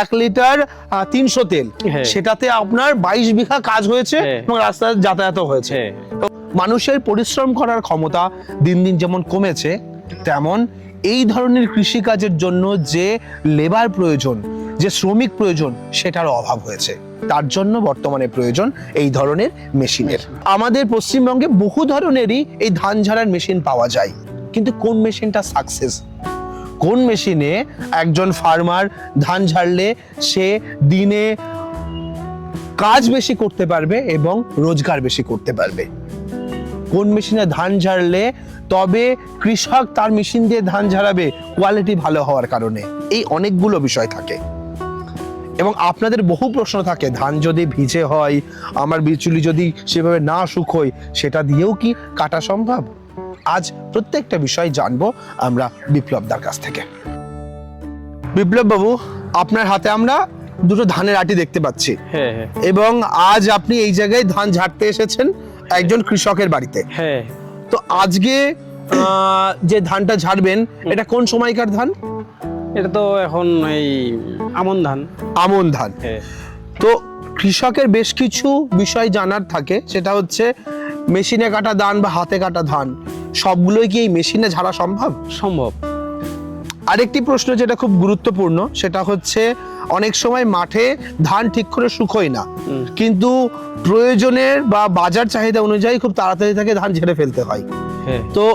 1 litre 300 তেল, সেটাতে আপনার 22 বিঘা কাজ হয়েছে এবং রাস্তায় যাতায়াত হয়েছে। মানুষের পরিশ্রম করার ক্ষমতা দিন দিন যেমন কমেছে, তেমন এই ধরনের কৃষিকাজের জন্য যে লেবার প্রয়োজন, যে শ্রমিক প্রয়োজন, সেটার অভাব হয়েছে। তার জন্য বর্তমানে প্রয়োজন এই ধরনের মেশিনের। আমাদের পশ্চিমবঙ্গে বহু ধরনেরই এই ধান ঝাড়ার মেশিন পাওয়া যায়, কিন্তু কোন মেশিনটা সাকসেস, কোন মেশিনে একজন ফার্মার ধান ঝাড়লে সে দিনে কাজ বেশি করতে পারবে এবং রোজগার বেশি করতে পারবে, কোন মেশিনে ধান ঝাড়লে তবে কৃষক তার মেশিন দিয়ে ধান ঝাড়াবে কোয়ালিটি ভালো হওয়ার কারণে, এই অনেকগুলো বিষয় থাকে। এবং আপনাদের বহু প্রশ্ন থাকে, ধান যদি ভিজে হয়, আমার বিচুলি যদি সেভাবে না শুকোয়, সেটা দিয়েও কি কাটা সম্ভব? আজ প্রত্যেকটা বিষয় জানবো আমরা বিপ্লবদার কাছ থেকে। বিপ্লব বাবু, আপনার হাতে আমরা দুটো ধানের আটি দেখতে পাচ্ছি, এবং আজ আপনি এই জায়গায় ধান ঝাড়তে এসেছেন একজন কৃষকের বাড়িতে। তো আজকে যে ধানটা ঝাড়বেন, এটা কোন সময়কার ধান? এটা তো এখন এই আমন ধান। আমন ধান। তো কৃষকের বেশ কিছু বিষয় জানার থাকে, সেটা হচ্ছে মেশিনে কাটা ধান বা হাতে কাটা ধান সবগুলোই কি এই মেশিনে ঝাড়া সম্ভব? সম্ভব। আরেকটি প্রশ্ন যেটা খুব গুরুত্বপূর্ণ, সেটা হচ্ছে অনেক সময় মাঠে ধান ঠিক করে শুকোয় না, কিন্তু প্রয়োজনের বা বাজার চাহিদা অনুযায়ী খুব তাড়াতাড়ি থেকে ধান ঝেড়ে ফেলতে হয়। তো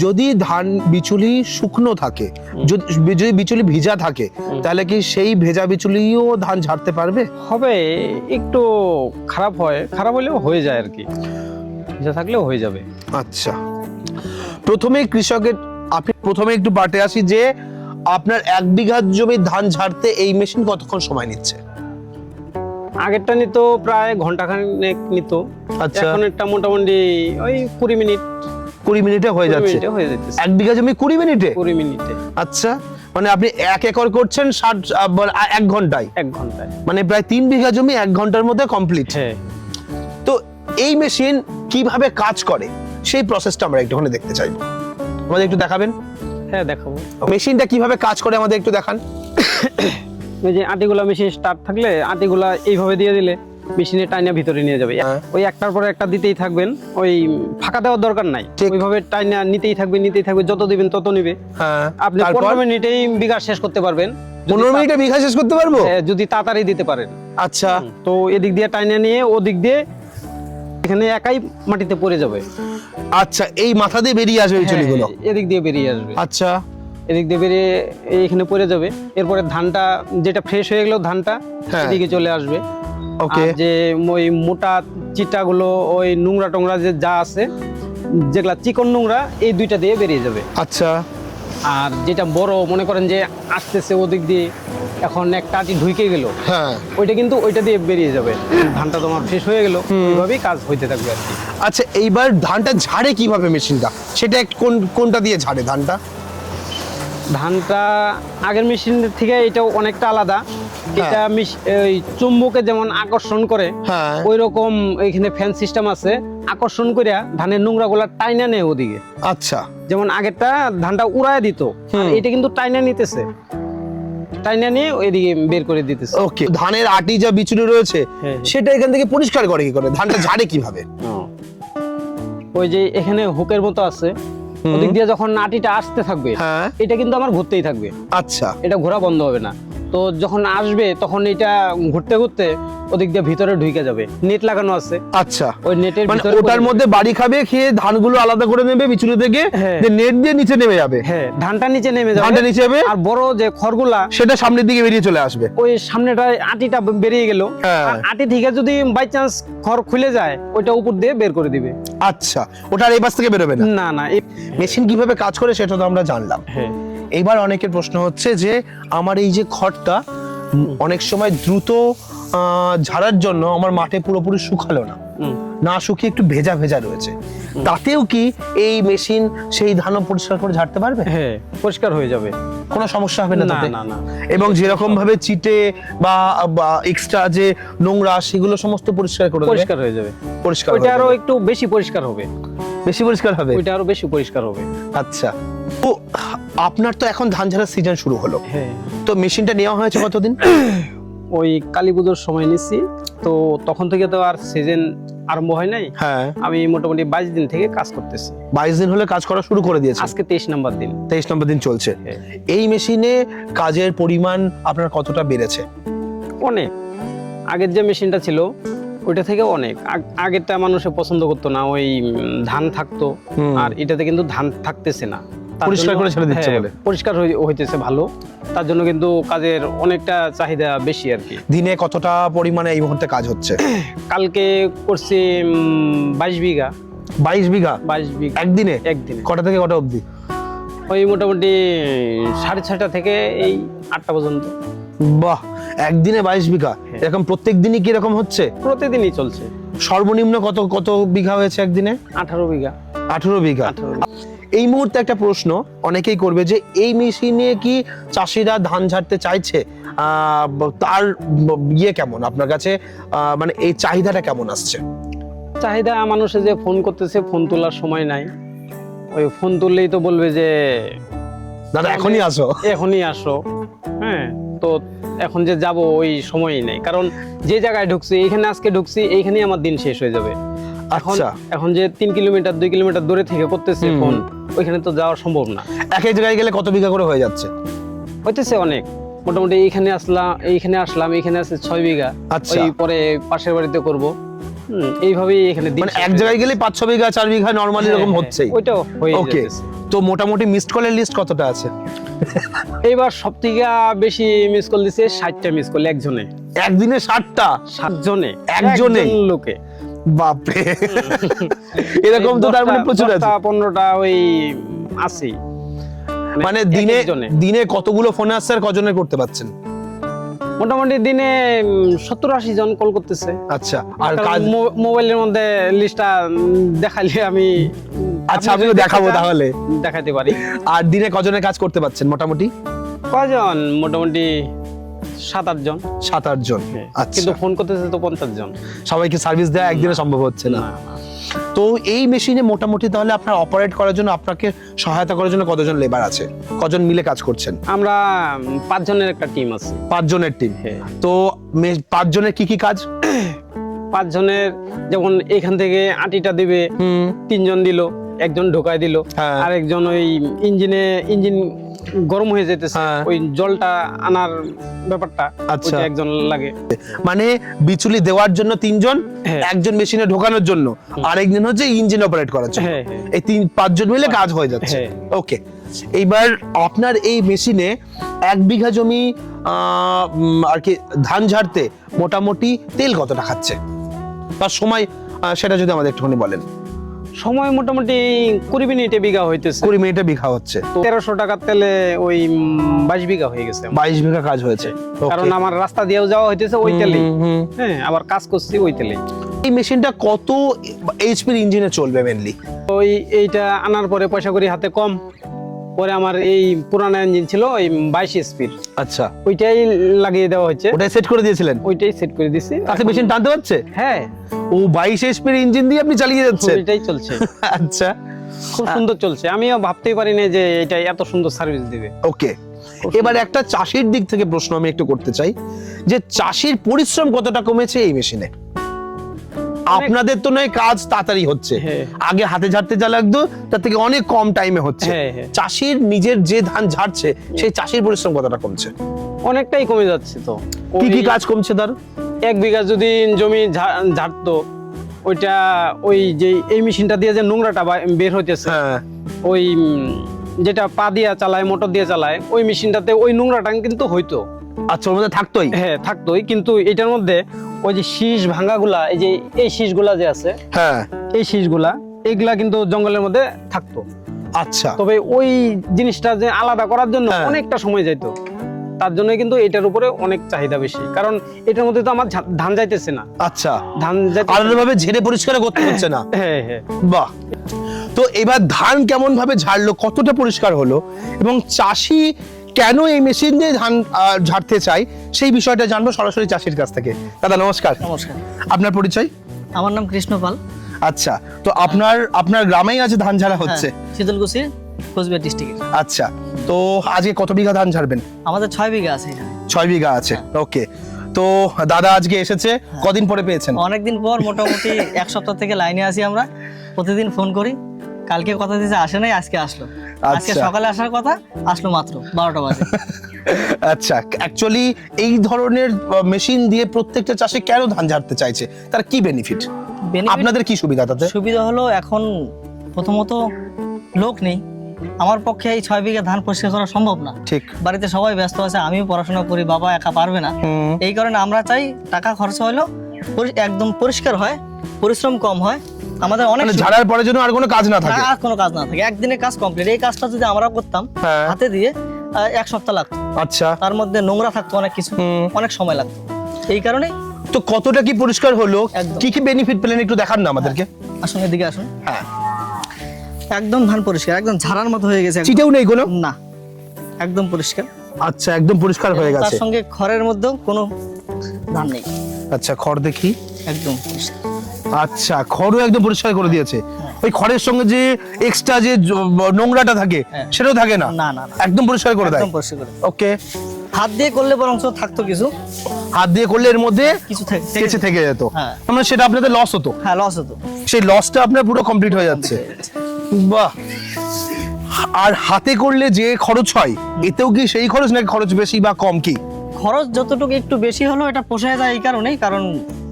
যদি ধান বিচুলি শুকনো থাকে, যদি বিচুলি ভিজা থাকে, তাহলে কি সেই ভেজা বিচুলিও ধান ঝাড়তে পারবে? হবে, একটু খারাপ হয়, খারাপ হলেও হয়ে যায় আর কি, ভিজা থাকলেও হয়ে যাবে। আচ্ছা, প্রথমে কৃষকের, আপনি প্রথমে একটু বাটে আসি যে আপনার 1 বিঘা জমি ধান ঝাড়তে এই মেশিন কতক্ষণ সময় নিচ্ছে? আগেরটা নিত প্রায় ঘন্টাখানেক নিত। আচ্ছা, এখন একটা মোটামুটি ওই 20 মিনিট। 20 মিনিটে হয়ে যাচ্ছে? 1 বিঘা জমি 20 মিনিটে? 20 মিনিটে। আচ্ছা, মানে আপনি 1 একর করছেন 1 ঘন্টায়? 1 ঘন্টায়, মানে প্রায় 3 বিঘা জমি 1 ঘন্টার মধ্যে কমপ্লিট। তো এই মেশিন কিভাবে কাজ করে সেই প্রসেসটা আমরা একটুখানি দেখতে চাইবো, আমাদের একটু দেখাবেন? হ্যাঁ, দেখাবো। মেশিনটা কিভাবে কাজ করে আমাদের একটু দেখান। এই যে আটিগুলা মেশিন স্টার্ট থাকলে আটিগুলা এইভাবে দিয়ে দিলে মেশিনে টাইনা ভিতরে নিয়ে যাবে। ওই একটার পর একটা দিতেই থাকবেন, ওই ফাঁকা দেওয়ার দরকার নাই, ওইভাবে টাইনা নিতেই থাকবে, যত দিবেন তত নিবে। আপনি 15 মিনিটেই বিঘা শেষ করতে পারবেন। 15 মিনিটে বিঘা শেষ করতে পারবো যদি তাড়াতাড়ি দিতে পারেন। আচ্ছা, তো এদিক দিয়ে টাইনা নিয়ে ওদিক দিয়ে এখানে একাই মাটিতে পড়ে যাবে। আচ্ছা, এই মাথা দিয়ে বেরিয়ে আসবে এই চুলিগুলো? এদিক দিয়ে বেরিয়ে আসবে। আচ্ছা, এদিক দিয়ে বেরিয়ে এখানে পড়ে যাবে। এরপরে ধানটা যেটা ফ্রেশ হয়ে গেল, ধানটা এদিকে চলে আসবে। ওকে, যে ওই মোটা চিটাগুলো, ওই নোংরা টোংরা যে যা আছে, যেগুলা চিকন নোংরা, এই দুইটা দিয়ে বেরিয়ে যাবে। আচ্ছা, আর যেটা বড় মনে করেন যে আসতেছে ওদিক দিয়ে, এখন একটা আটি ঢুকে গেল, ওইটা কিন্তু ওইটা দিয়ে বেরিয়ে যাবে। ধানটা তোমার ফ্রেশ হয়ে গেল, এইভাবেই কাজ হইতে থাকবে আর কি। আচ্ছা, এইবার ধানটা ঝাড়ে কিভাবে মেশিনটা? সেটা কোনটা দিয়ে ঝাড়ে ধানটা? ধানটা আগের মেশিনের থেকে এটাও অনেকটা আলাদা। এটা ওই চুম্বকে যেমন আকর্ষণ করে, ওই রকম এখানে ফ্যান সিস্টেম আছে, আকর্ষণ করে ধানের নোংরা গুলা টাইনা নেয় ওদিকে। আচ্ছা, যেমন আগেরটা ধানটা উড়ায় দিত, এটা কিন্তু টাইনা নিতেছে, টাইনা নিয়ে ওইদিকে বের করে দিতেছে। ওকে, ধানের আটি যা বিচুলি রয়েছে সেটা এখান থেকে পরিষ্কার করে কি করে? ধানটা ঝাড়ে কিভাবে? ওই যে এখানে হুকের মতো আছে, ওদিক দিয়ে যখন আটিটা আসতে থাকবে, এটা কিন্তু আমার ঘুরতেই থাকবে। আচ্ছা, এটা ঘোরা বন্ধ হবে না। তো যখন আসবে তখন এটা ঘুরতে ঘুরতে ওদিক দিয়ে ভিতরে ঢুকে যাবে। নেট লাগানো আছে। আচ্ছা, ওই নেটের ভিতরে ওটার মধ্যে বাড়ি খাবে, খেয়ে ধানগুলো আলাদা করে নেবে বিচুলি থেকে, নেট দিয়ে নিচে নেমে যাবে। হ্যাঁ, ধানটা নিচে নেমে যাবে, ধানটা নিচে যাবে, আর বড় যে খড়গুলা সেটা সামনের দিকে বেরিয়ে চলে আসবে। ওই সামনেটা আটিটা বেরিয়ে গেল, আর আটি থেকে যদি বাই চান্স খড় খুলে যায়, ওইটা উপর দিয়ে বের করে দিবে। আচ্ছা, ওটা আর এই পাশ থেকে বেরোবে না? না না। মেশিন কিভাবে কাজ করে সেটা তো আমরা জানলাম। এইবার অনেকের প্রশ্ন হচ্ছে যে আমার এই যে খড়টা অনেক সময় দ্রুত ঝাড়ার জন্য আমার মাঠে পুরোপুরি শুকালো না শুকিয়ে একটু ভেজা ভেজা রয়েছে, তাতেও কি এই মেশিন সেই ধানও পরিষ্কার করে ঝাড়তে পারবে? হ্যাঁ, পরিষ্কার হয়ে যাবে, কোনো সমস্যা হবে না তাতে? না। এবং যেরকম ভাবে চিটে বা এক্সট্রা যে নোংরা সেগুলো সমস্ত পরিষ্কার করে পরিষ্কার হয়ে যাবে। পরিষ্কার, ওইটা আরো একটু বেশি পরিষ্কার হবে। বেশি পরিষ্কার হবে? ওইটা আরো বেশি পরিষ্কার হবে। আচ্ছা, তো আপনার তো এখন ধান ঝাড়ার সিজন শুরু হলো, হ্যাঁ তো মেশিনটা নেওয়া হয়েছে কতদিন? ওই কালী পুজোর সময় নিচ্ছি, তো তখন থেকে তো আর সিজন আরম্ভ হয় নাই। হ্যাঁ, আমি মোটামুটি 22 দিন থেকে কাজ করতেছি। 22 দিন হলে কাজ করা শুরু করে দিয়েছে, আজকে 23 নম্বর দিন। 23 নম্বর দিন চলছে। হ্যাঁ। এই মেশিনে কাজের পরিমাণ আপনার কতটা বেড়েছে? অনেক, আগের যে মেশিনটা ছিল ওইটা থেকে অনেক। আগেরটা মানুষে পছন্দ করতো না, ওই ধান থাকতো, আর এটাতে কিন্তু ধান থাকতেছে না। তার পরিষ্কার জন্য- করে ছেড়ে দিচ্ছে হ্যাঁ, বলে। পরিষ্কার হইতেছে ভালো, তার জন্য কিন্তু কাজের অনেকটা চাহিদা বেশি আর কি। দিনে কতটা পরিমাণে এই মুহূর্তে কাজ হচ্ছে? কালকে করছি 22 বিঘা। 22 বিঘা 22 বিঘা একদিনে? একদিনে। কটা থেকে কটা অবধি? ওই মোটামুটি 6:30 থেকে এই 8টা পর্যন্ত। বাহ, একদিনে 22 বিঘা। এরকম প্রত্যেক দিনই কি এরকম হচ্ছে? প্রতিদিনই চলছে। সর্বনিম্ন কত কত বিঘা হয়েছে একদিনে? 18 বিঘা। 18 বিঘা। 18 বিঘা। এই মুহূর্তে একটা প্রশ্ন অনেকেই করবে যে এই মেশিনে কি চাষিরা ধান ঝাড়তে চাইছে? তার ইয়ে কেমন আপনার কাছে, মানে এই চাহিদাটা কেমন আসছে? চাহিদা মানুষে যে ফোন করতেছে, ফোন তোলার সময় নাই। ওই ফোন তুললেই তো বলবে যে দাদা এখনই আসো। এখনই আসো। হ্যাঁ, তো এখন যে যাব ওই সময়ই নেই, কারণ যে জায়গায় ঢুকছি, এইখানে আজকে ঢুকছি, এইখানেই আমার দিন শেষ হয়ে যাবে। এখন আচ্ছা, এখন যে 3 কিলোমিটার 2 কিলোমিটার দূরে থেকে করতেছে ফোন, ওইখানে তো যাওয়া সম্ভব না। এক এক জায়গায় গেলে কত বিঘা করে হয়ে যাচ্ছে? হইতেছে অনেক, মোটামুটি এইখানে আসলাম, এইখানে আছে 6 বিঘা। আচ্ছা। ওই পরে পাশের বাড়িতে করব। এইভাবেই এখানে দিন মানে শেষ এক হয়ে জায়গায় গেলে 5-6 বিঘা 4 বিঘা নরমালি হ্যাঁ, এরকম হ্যাঁ, হচ্ছেই। ওইটাও হয়ে ওকে, যাচ্ছে। তো মোটামুটি মিসড কলের লিস্ট কতটা আছে? এইবার সব থেকে বেশি মিস কল দিছে 60টা মিস কল একজনে। একদিনে 60টা? 7 জনে, একজনে? একজন লোকে। বাপরে, এরকম তো তার মানে প্রচুর আছে। 10টা-15টা ওই আছে। মানে এক দিনে একজনে। দিনে কতগুলো ফোন আসছে আর কজনের করতে পারছেন? মোটামুটি দিনে 70-80 জন কল করতেছে। আচ্ছা, আর কারণ কাজ? মোবাইলের মধ্যে লিস্টটা দেখাইলে আমি আচ্ছা, আপনি আমিও যদি দেখাবো চান, তাহলে। দেখাতে পারি। আর দিনে কজনের কাজ করতে পারছেন মোটামুটি? কয়জন? মোটামুটি 7-8 জন। 7-8 জন। আচ্ছা, কিন্তু ফোন করতেছে তো 50 জন। সবাইকে সার্ভিস দেওয়া একদিনে সম্ভব হচ্ছে না। তো এই মেশিনে মোটামুটি তাহলে আপনার অপারেট করার জন্য, আপনাকে সহায়তা করার জন্য কতজন লেবার আছে? কজন মিলে কাজ করছেন? আমরা 5 জনের একটা টিম আছে। 5 জনের টিম। হ্যাঁ। তো 5 জনের কি কি কাজ? 5 জনের যেমন এখান থেকে আটিটা দিবে, 3 জন দিল, একজন ঢোকায় দিল, হ্যাঁ। আর একজন ওই ইঞ্জিন গরম হয়ে যেতেছে, হ্যাঁ। ওই জলটা আনার ব্যাপারটা, আচ্ছা। ওইটা একজন লাগে। মানে বিচুলি দেওয়ার জন্য 3 জন, হ্যাঁ। একজন মেশিনে ঢোকানোর জন্য, আর একজন হচ্ছে ইঞ্জিন অপারেট করার জন্য। হ্যাঁ, হ্যাঁ। এই 5 জন মিলে কাজ হয়ে যাচ্ছে। হ্যাঁ। ওকে, এইবার আপনার এই মেশিনে 1 বিঘা জমি আর কি ধান ঝাড়তে মোটামুটি তেল কতটা খাচ্ছে তার সময়, সেটা যদি আমাদের একটুখানি বলেন। সময় মোটামুটি 20 মিনিটে বিঘা হইতেছে। 20 মিনিটে বিঘা হচ্ছে, তো 1300 টাকার তেলে ওই 22 বিঘা হয়ে গেছে আমার। 22 বিঘা কাজ হয়েছে। কারণ Okay. আমার রাস্তা দিয়েও যাওয়া হইতেছে ওই তেলেই। হুম। হ্যাঁ, আবার কাজ করছি ওই তেলেই। এই মেশিনটা কত এইচপির ইঞ্জিনে চলবে মেনলি? ওই এইটা আনার পরে পয়সা করি হাতে কম, পরে আমার এই পুরানো ইঞ্জিন ছিল ওই 22 স্পিড, আচ্ছা, ওইটাই লাগিয়ে দেওয়া হচ্ছে। ওটাই সেট করে দিয়েছিলেন? ওইটাই সেট করে দিছি। তাতে মেশিন টানতে পারছে? হ্যাঁ, ও 22 এইচপির ইঞ্জিন দিয়ে আপনি চালিয়ে যাচ্ছেন? ওইটাই চলছে। আচ্ছা, খুব সুন্দর চলছে, আমিও ভাবতেই পারি না যে এটা এত সুন্দর সার্ভিস দিবে। ওকে। এবার একটা চাষির দিক থেকে প্রশ্ন আমি একটু করতে চাই, যে চাষির পরিশ্রম কতটা কমেছে এই মেশিনে? আপনাদের তো নয় কাজ তাড়াতাড়ি হচ্ছে, হ্যাঁ। আগে হাতে ঝাড়তে যা লাগতো তার থেকে অনেক কম টাইমে হচ্ছে। হ্যাঁ, হ্যাঁ। চাষির নিজের যে ধান ঝাড়ছে সেই চাষির পরিশ্রম কতটা কমছে? অনেকটাই কমে যাচ্ছে। তো কি কি ওই কাজ কমছে তার? 1 বিঘা যদি জমি ঝাড়তো, ওইটা ওই যে এই মেশিনটা দিয়ে যে নোংরাটা বের হইতেছে, হ্যাঁ, ওই যেটা পা দিয়া চালায়, মোটর দিয়ে চালায়, ওই মেশিনটাতে ওই নোংরাটা কিন্তু হইতো। আচ্ছা, ওর মধ্যে থাকতোই? হ্যাঁ, থাকতোই, কিন্তু এটার মধ্যে ওই যে শীষ ভাঙাগুলা, এই যে এই শীষগুলা যে আছে, হ্যাঁ, এই শীষগুলা, এগুলা কিন্তু জঙ্গলের মধ্যে থাকতো। আচ্ছা, তবে ওই জিনিসটা যে আলাদা করার জন্য হ্যাঁ। অনেকটা সময় যাইতো, তার জন্য কিন্তু এটার উপরে অনেক চাহিদা বেশি, কারণ এটার মধ্যে তো আমার ধান যাইতেছে না। আচ্ছা, ধান যাইতেছে আলাদাভাবে ঝেড়ে পরিষ্কার করতে হচ্ছে না। হ্যাঁ, হ্যাঁ। বাহ। তো এবার ধান কেমন ভাবে ঝাড়লো, কতটা পরিষ্কার হলো, এবং চাষি কেন এই মেশিন দিয়ে ধান ঝাড়তে চাই সেই বিষয়টা জানবো সরাসরি চাষির কাছ থেকে। দাদা নমস্কার। নমস্কার, আপনার পরিচয়? আমার নাম কৃষ্ণ পাল। আচ্ছা, তো আপনার গ্রামেই আছে ধান ঝাড়া হচ্ছে? হ্যাঁ, শীতলকুচি কোচবিহার ডিস্ট্রিক্টের। আচ্ছা, তো আজকে কত বিঘা ধান ঝাড়বেন? আমাদের 6 বিঘা আছে এখানে। 6 বিঘা আছে, ওকে। তো দাদা আজকে এসেছে, কদিন পরে পেয়েছেন? অনেকদিন পর, মোটামুটি 1 সপ্তাহ থেকে লাইনে আছি আমরা, প্রতিদিন ফোন করি। কালকে কথা দিয়েছে আসে নাই, আজকে আসলো। আজকে আচ্ছা। সকালে আসার কথা, আসলো মাত্র 12টা বাজে। আচ্ছা, অ্যাকচুয়ালি এই ধরনের মেশিন দিয়ে প্রত্যেকটা চাষি কেন ধান ঝাড়তে চাইছে, তার কি বেনিফিট? Benefit- আপনাদের কি সুবিধা তাতে? সুবিধা হলো এখন প্রথমত লোক নেই, আমার পক্ষে এই 6 বিঘা ধান পরিষ্কার করা সম্ভব না। ঠিক। বাড়িতে সবাই ব্যস্ত আছে, আমিও পড়াশোনা করি, বাবা একা পারবে না। এই কারণে আমরা চাই টাকা খরচা হলো একদম পরিষ্কার হয়, পরিশ্রম কম হয়, আমাদের অনেক মানে ঝাড়ার পরে যেন আর কোনো কাজ না থাকে। আর কোনো কাজ না থাকে, একদিনে কাজ কমপ্লিট। এই কাজটা যদি আমরা করতাম হ্যাঁ। হাতে দিয়ে 1 সপ্তাহ লাগতো, আচ্ছা, তার মধ্যে নোংরা থাকতো অনেক কিছু, অনেক সময় লাগতো। এই কারণে তো কতটা কি পরিষ্কার হলো, একদম। কি কি বেনিফিট পেলেন একটু দেখান না আমাদেরকে। আসুন এদিকে আসুন, হ্যাঁ, একদম ধান পরিষ্কার, একদম ঝাড়ার মতো হয়ে গেছে একদম। চিটেও নেই কোনো? না, একদম পরিষ্কার। আচ্ছা, একদম পরিষ্কার হয়ে তার গেছে। সঙ্গে খড়ের মধ্যেও কোনো ধান নেই, আচ্ছা, খড় দেখি। একদম পরিষ্কার। আচ্ছা, খড়ও একদম পরিষ্কার করে দিয়েছে। ওই খড়ের সঙ্গে যে এক্সট্রা যে নোংরাটা থাকে হ্যাঁ। সেটাও থাকে না? না না না, একদম পরিষ্কার করে দেয়। একদম পরিষ্কার করে। ওকে। হাত দিয়ে করলে বরং থাকতো কিছু, হাত দিয়ে করলে এর মধ্যে কিছু কেচে থেকে যেত, হ্যাঁ। মানে সেটা আপনাদের লস হতো। হ্যাঁ, লস হতো। সেই লসটা আপনার পুরো কমপ্লিট হয়ে যাচ্ছে। বাহ। আর হাতে করলে যে খরচ হয়, এতেও কি সেই খরচ নাকি খরচ বেশি বা কম কি? খরচ যতটুকু একটু বেশি হলো, এটা পোষায় যায় এই কারণেই, কারণ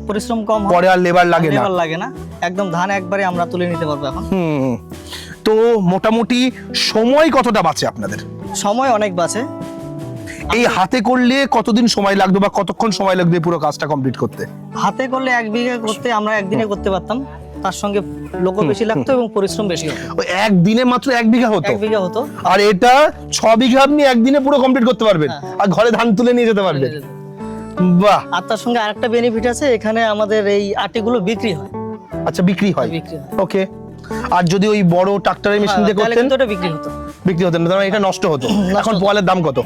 পরিশ্রম কম হয়, পরে আর লেবার লাগে না। লেবার লাগে না, একদম ধান একবারে আমরা তুলে নিতে পারবো এখন। হুম। তো মোটামুটি সময় কতটা বাঁচে আপনাদের? সময় অনেক বাঁচে। এই হাতে করলে কতদিন সময় লাগতো বা কতক্ষণ সময় লাগবে পুরো কাজটা কমপ্লিট করতে? হাতে করলে 1 বিঘা করতে আমরা একদিনে করতে পারতাম, তার সঙ্গে লোক বেশি লাগতো এবং পরিশ্রম বেশি হতো। ওই একদিনে মাত্র 1 বিঘা হতো? 1 বিঘা হতো। আর এটা 6 বিঘা আপনি একদিনে পুরো কমপ্লিট করতে পারবেন, হ্যাঁ। আর ঘরে ধান তুলে নিয়ে যেতে পারবেন। বাহ। আর তার সঙ্গে আরেকটা বেনিফিট আছে, এখানে আমাদের এই আটিগুলো বিক্রি হয়। আচ্ছা, বিক্রি হয়? বিক্রি হয়। ওকে। আর যদি ওই বড় ট্রাক্টরের মেশিন দিয়ে তাহলে করতেন? কিন্তু এটা বিক্রি হতো। বিক্রি হতো না, তার মানে এটা নষ্ট হতো। এখন হতো। পোয়ালের দাম কত?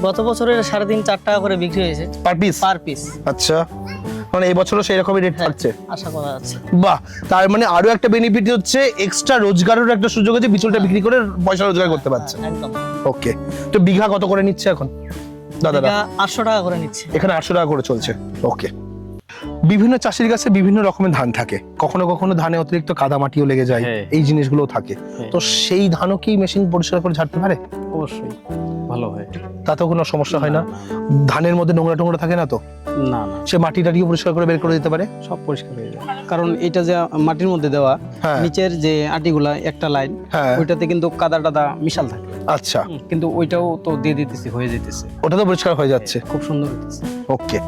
গত বছরের 3.5-4 টাকা করে বিক্রি হয়েছে পার পিস? Per piece. আচ্ছা, মানে এই বছরও সেই রকমই রেট থাকছে? আশা করা যাচ্ছে। বাহ। তার মানে আরো একটা বেনিফিট হচ্ছে, এক্সট্রা রোজগারের একটা সুযোগ আছে, বিচুলটা বিক্রি করে পয়সা রোজগার করতে পারছে। একদম। ওকে। তো বিঘা কত করে নিচ্ছে এখন দাদারা? এটা 800 টাকা করে নিচ্ছে। এখানে 800 টাকা করে চলছে। ওকে। বিভিন্ন চাষির কাছে বিভিন্ন রকমের ধান থাকে, কখনো কখনো ধানে অতিরিক্ত কাদা মাটিও লেগে যায়, হ্যাঁ। এই জিনিসগুলো থাকে। হ্যাঁ। তো সেই ধানও কি মেশিন পরিষ্কার করে ঝাড়তে পারে? অবশ্যই ভালো হয়, তাতেও কোনো সমস্যা হয় না? ধানের মধ্যে নোংরা টোংরা থাকে না তো? না না, সে মাটি টাটিও পরিষ্কার করে বের করে দিতে পারে? সব পরিষ্কার হয়ে যায়, কারণ এটা যে মাটির মধ্যে দেওয়া, হ্যাঁ। নিচের যে আটিগুলা একটা লাইন, হ্যাঁ। ওইটাতে কিন্তু কাদা টাদা মিশাল থাকে। আচ্ছা, কিন্তু ওইটাও তো দিয়ে দিতেছি, হয়ে যেতেছে, ওটা তো পরিষ্কার হয়ে যাচ্ছে। খুব সুন্দর হইতেছে। ওকে।